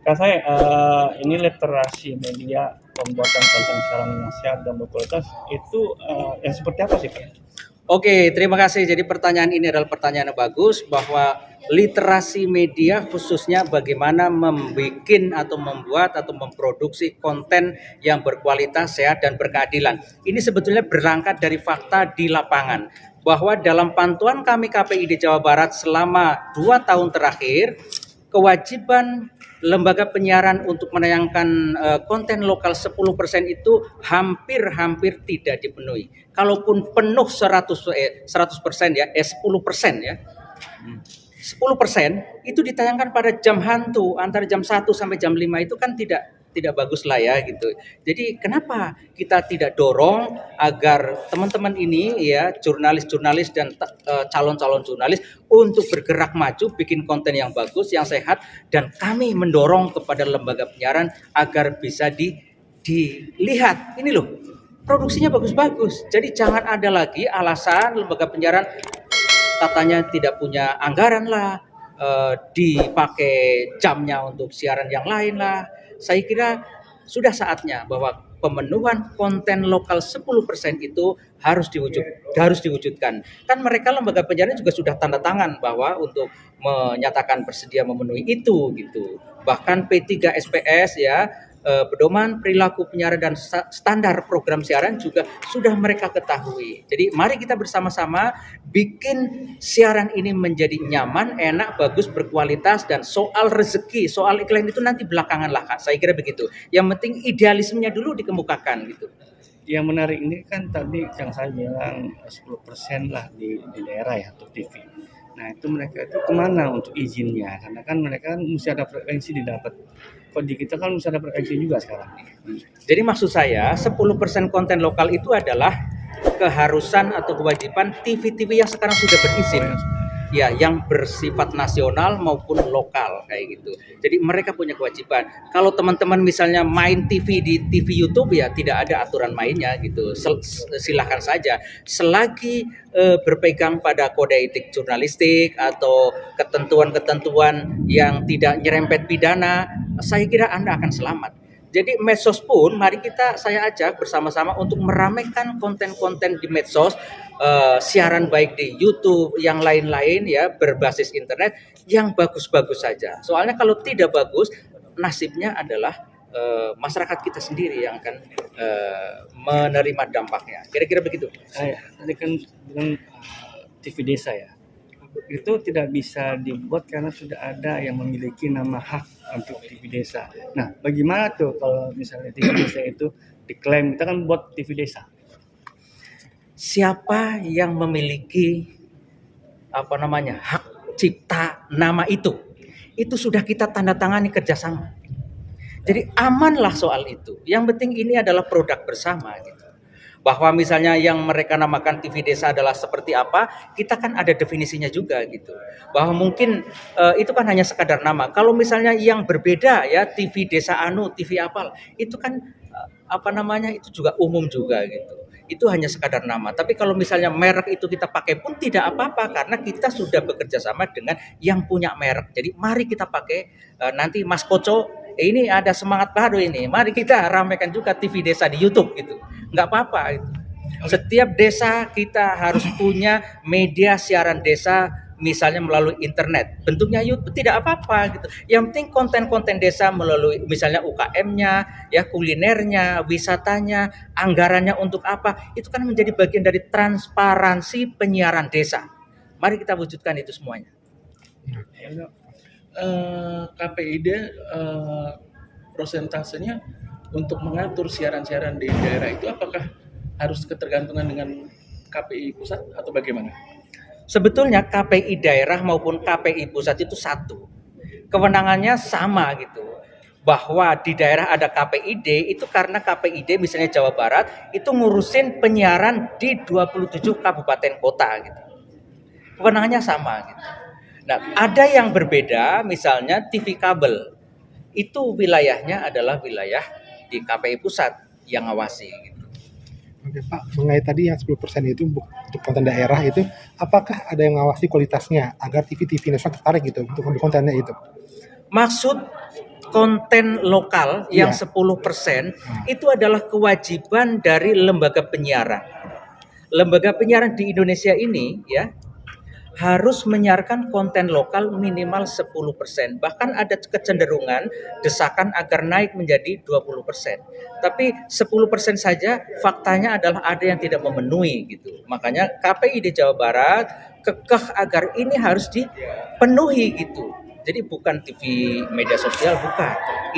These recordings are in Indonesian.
Kak saya, ini literasi media pembuatan konten siaran yang sehat dan berkualitas itu yang seperti apa sih, Kak? Oke, terima kasih. Jadi pertanyaan ini adalah pertanyaan yang bagus bahwa literasi media khususnya bagaimana membuat atau membuat atau memproduksi konten yang berkualitas, sehat dan berkeadilan. Ini sebetulnya berangkat dari fakta di lapangan bahwa dalam pantauan kami KPID Jawa Barat selama 2 tahun terakhir, kewajiban lembaga penyiaran untuk menayangkan konten lokal 10% itu hampir tidak dipenuhi. Kalaupun penuh 100% ya, 10% ya. 10% itu ditayangkan pada jam hantu antara jam 1 sampai jam 5 itu kan tidak bagus lah ya gitu. Jadi kenapa kita tidak dorong agar teman-teman ini ya jurnalis-jurnalis dan calon-calon jurnalis untuk bergerak maju bikin konten yang bagus, yang sehat, dan kami mendorong kepada lembaga penyiaran agar bisa dilihat ini loh produksinya bagus-bagus. Jadi jangan ada lagi alasan lembaga penyiaran katanya tidak punya anggaran lah, dipakai jamnya untuk siaran yang lain lah. Saya kira sudah saatnya bahwa pemenuhan konten lokal 10% itu harus diwujudkan. Kan mereka lembaga penyiaran juga sudah tanda tangan bahwa untuk menyatakan bersedia memenuhi itu gitu. Bahkan P3 SPS ya, pedoman perilaku penyiaran dan standar program siaran juga sudah mereka ketahui. Jadi mari kita bersama-sama bikin siaran ini menjadi nyaman, enak, bagus, berkualitas, dan soal rezeki, soal iklan itu nanti belakangan lah Kak. Saya kira begitu. Yang penting idealismenya dulu dikemukakan gitu. Yang menarik ini kan tadi yang saya bilang 10% lah di daerah ya untuk TV. Nah itu mereka itu kemana untuk izinnya? Karena kan mereka kan mesti ada frekuensi didapat. Kalau di kita kan mesti ada frekuensi juga sekarang. Jadi maksud saya 10% konten lokal itu adalah keharusan atau kewajiban TV-TV yang sekarang sudah berizin. Ya, yang bersifat nasional maupun lokal kayak gitu. Jadi mereka punya kewajiban. Kalau teman-teman misalnya main TV di TV YouTube ya tidak ada aturan mainnya gitu. Silahkan saja. Selagi berpegang pada kode etik jurnalistik atau ketentuan-ketentuan yang tidak nyerempet pidana, saya kira Anda akan selamat. Jadi medsos pun mari saya ajak bersama-sama untuk meramaikan konten-konten di medsos, siaran baik di YouTube, yang lain-lain ya berbasis internet yang bagus-bagus saja. Soalnya kalau tidak bagus, nasibnya adalah masyarakat kita sendiri yang akan menerima dampaknya. Kira-kira begitu. Tadi kan bilang TV desa ya. Itu tidak bisa dibuat karena sudah ada yang memiliki nama hak untuk TV desa. Nah, bagaimana tuh kalau misalnya TV desa itu diklaim kita kan buat TV desa? Siapa yang memiliki hak cipta nama itu sudah kita tanda tangani kerjasama. Jadi amanlah soal itu. Yang penting ini adalah produk bersama gitu. Bahwa misalnya yang mereka namakan TV desa adalah seperti apa, kita kan ada definisinya juga gitu. Bahwa mungkin itu kan hanya sekadar nama. Kalau misalnya yang berbeda ya TV desa anu, TV apal, itu kan itu juga umum juga gitu. Itu hanya sekadar nama. Tapi kalau misalnya merek itu kita pakai pun tidak apa-apa karena kita sudah bekerja sama dengan yang punya merek. Jadi mari kita pakai nanti Mas Koco ini ada semangat baru ini. Mari kita ramaikan juga TV desa di YouTube gitu. Nggak apa-apa gitu. Setiap desa kita harus punya media siaran desa misalnya melalui internet. Bentuknya YouTube tidak apa-apa gitu. Yang penting konten-konten desa melalui misalnya UKM-nya, ya kulinernya, wisatanya, anggarannya untuk apa, itu kan menjadi bagian dari transparansi penyiaran desa. Mari kita wujudkan itu semuanya. KPID prosentasenya untuk mengatur siaran-siaran di daerah itu apakah harus ketergantungan dengan KPI pusat atau bagaimana? Sebetulnya KPI daerah maupun KPI pusat itu satu. Kewenangannya sama gitu. Bahwa di daerah ada KPID itu karena KPID misalnya Jawa Barat itu ngurusin penyiaran di 27 kabupaten kota gitu. Kewenangannya sama gitu. Nah, ada yang berbeda misalnya TV kabel. Itu wilayahnya adalah wilayah di KPI pusat yang ngawasi gitu. Oke Pak, mengenai tadi yang 10% itu untuk konten daerah itu, apakah ada yang mengawasi kualitasnya agar TV-TV nasional tertarik gitu untuk kontennya itu? Maksud konten lokal yang Iya. 10% itu adalah kewajiban dari lembaga penyiaran. Lembaga penyiaran di Indonesia ini ya harus menyiarkan konten lokal minimal 10%. Bahkan ada kecenderungan desakan agar naik menjadi 20%. Tapi 10% saja faktanya adalah ada yang tidak memenuhi gitu. Makanya KPID Jawa Barat kekeh agar ini harus dipenuhi gitu. Jadi bukan TV media sosial, bukan.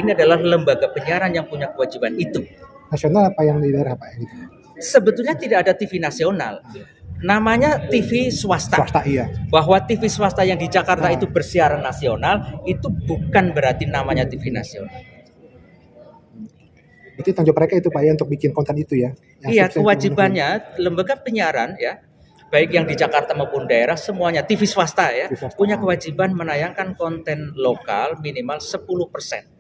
Ini adalah lembaga penyiaran yang punya kewajiban itu. Nasional apa yang di daerah Pak? Gitu. Sebetulnya tidak ada TV nasional. Namanya TV swasta. Swasta iya. Bahwa TV swasta yang di Jakarta itu bersiaran nasional, itu bukan berarti namanya TV nasional. Berarti tanggung jawab mereka itu Pak ya untuk bikin konten itu ya. Yang Iya, sukses kewajibannya lembaga penyiaran ya, baik yang di Jakarta maupun daerah semuanya TV swasta ya, TV swasta. punya kewajiban menayangkan konten lokal minimal 10%.